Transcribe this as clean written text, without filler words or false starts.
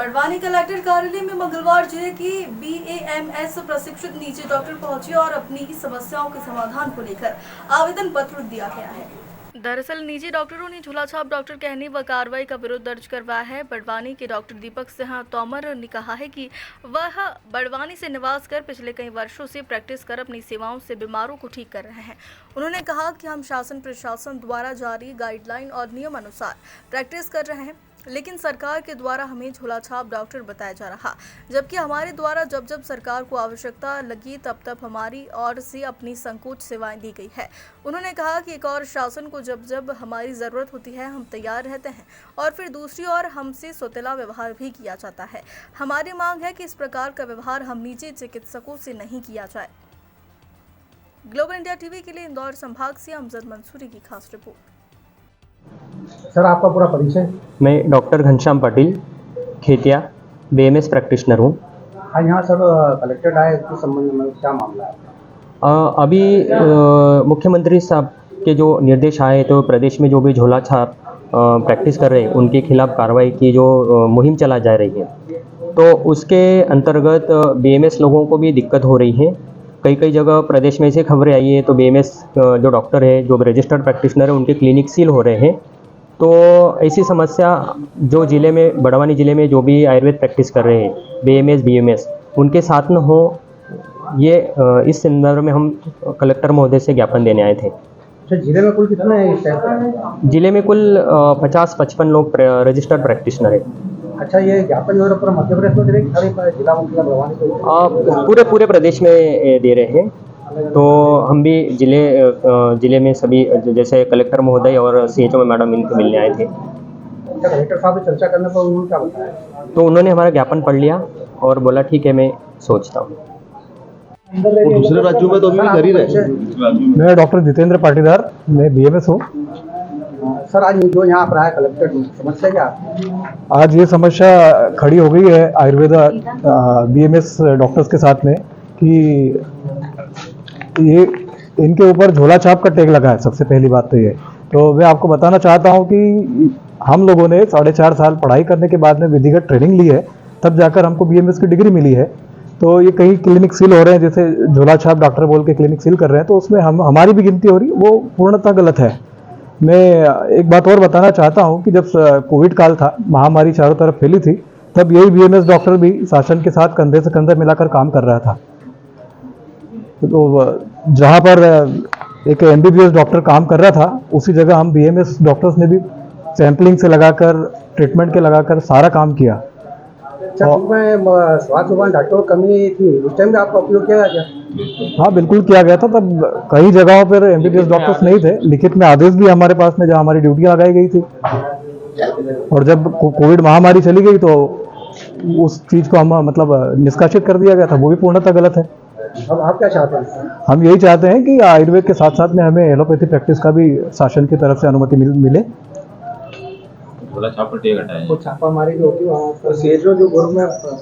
Barwani collector कार्यालय में मंगलवार जिले की BAMS प्रशिक्षित निजी डॉक्टर पहुंचे और अपनी समस्याओं के समाधान को लेकर आवेदन पत्र दिया गया है। दरअसल निजी डॉक्टरों ने झूलाछाप डॉक्टर कहने व कार्रवाई का विरोध दर्ज करवाया है। बड़वानी के डॉक्टर दीपक सिंह तोमर ने कहा है कि वह बड़वानी से निवास कर पिछले कई वर्षों से प्रैक्टिस कर अपनी सेवाओं से बीमारों को ठीक कर रहे हैं। उन्होंने कहा कि हम शासन प्रशासन द्वारा जारी गाइडलाइन और नियम अनुसार प्रैक्टिस कर रहे हैं, लेकिन सरकार के द्वारा हमें झोलाछाप डॉक्टर बताया जा रहा, जबकि हमारे द्वारा जब जब सरकार को आवश्यकता लगी तब हमारी ओर से अपनी संकोच सेवाएं दी गई है। उन्होंने कहा कि एक और शासन को जब जब हमारी ज़रूरत होती है हम तैयार रहते हैं और फिर दूसरी ओर हमसे सौतेला व्यवहार भी किया जाता है। हमारी मांग है कि इस प्रकार का व्यवहार हम निजी चिकित्सकों से नहीं किया जाए। ग्लोबल इंडिया टीवी के लिए इंदौर संभाग से अमजद मंसूरी की खास रिपोर्ट। सर, आपका पूरा परिचय? मैं डॉक्टर घनश्याम पाटिल, खेतिया, BMS प्रैक्टिशनर हूँ। हाँ, यहाँ सर कलेक्टेड आए, इसके संबंध में क्या मामला है? अभी मुख्यमंत्री साहब के जो निर्देश आए तो प्रदेश में जो भी झोला छाप प्रैक्टिस कर रहे हैं उनके खिलाफ कार्रवाई की जो मुहिम चला जा रही है, तो उसके अंतर्गत BMS लोगों को भी दिक्कत हो रही है। कई जगह प्रदेश में से खबरें आई है तो BMS जो डॉक्टर है, जो रजिस्टर्ड प्रैक्टिशनर है, उनके क्लिनिक सील हो रहे हैं। तो ऐसी समस्या जो ज़िले में, बड़वानी ज़िले में जो भी आयुर्वेद प्रैक्टिस कर रहे हैं BMS BMS, उनके साथ न हो, ये इस संदर्भ में हम कलेक्टर महोदय से ज्ञापन देने आए थे। अच्छा, जिले में कुल कितने हैं? जिले में कुल 50-55 लोग रजिस्टर्ड प्रैक्टिशनर है। अच्छा, ये ज्ञापन जो है पूरा मध्य प्रदेश में दे रहे हैं, खाली जिला मुख्यालय बड़वानी को? पूरे प्रदेश में दे रहे हैं। तो हम भी जिले में सभी, जैसे कलेक्टर महोदय और CHO मैडम, इनसे मिलने आए थे। अच्छा, कलेक्टर साहब से चर्चा करने पर उन्होंने क्या बताया? तो उन्होंने हमारा ज्ञापन पढ़ लिया और बोला ठीक है, मैं सोचता हूँ। वो दूसरे राज्यों में तो अभी भी कर ही रहे। मैं डॉक्टर जितेंद्र पाटीदार, मैं BMS हूँ। सर, आज जो यहाँ पर आया कलेक्टर, समस्या क्या है? आज ये समस्या खड़ी हो गई है आयुर्वेदा BMS डॉक्टर्स के साथ में कि ये इनके ऊपर झोला छाप का टैग लगा है। सबसे पहली बात तो ये, तो मैं आपको बताना चाहता हूँ कि हम लोगों ने 4.5 साल पढ़ाई करने के बाद में विधिगत ट्रेनिंग ली है, तब जाकर हमको BMS की डिग्री मिली है। तो ये कई क्लिनिक सील हो रहे हैं, जैसे झोला छाप डॉक्टर बोल के क्लिनिक सील कर रहे हैं, तो उसमें हमारी भी गिनती हो रही है, वो पूर्णतः गलत है। मैं एक बात और बताना चाहता हूँ कि जब कोविड काल था, महामारी चारों तरफ फैली थी, तब यही BMS डॉक्टर भी शासन के साथ कंधे से कंधे मिलाकर काम कर रहा था। तो जहाँ पर एक MBBS डॉक्टर काम कर रहा था, उसी जगह हम BMS डॉक्टर्स ने भी सैंपलिंग से लगाकर, ट्रीटमेंट के लगाकर सारा काम किया। अच्छा, स्वास्थ्य विभाग डॉक्टर की कमी थी, उस टाइम भी आपका उपयोग किया गया? हाँ, बिल्कुल किया गया था। तब कई जगहों पर MBBS डॉक्टर्स नहीं थे, लिखित में आदेश भी हमारे पास में, जहाँ हमारी ड्यूटी लगाई गई थी। और जब कोविड महामारी चली गई तो उस चीज़ को हम निष्कासित कर दिया गया था, वो भी पूर्णतः गलत है। अब आप क्या चाहते हैं? हम यही चाहते हैं कि आयुर्वेद के साथ साथ में हमें एलोपैथी प्रैक्टिस का भी शासन की तरफ से अनुमति मिले। छापा टेक हटाए, छापामारी जो होती है वहाँ CHO जो ग्रुप में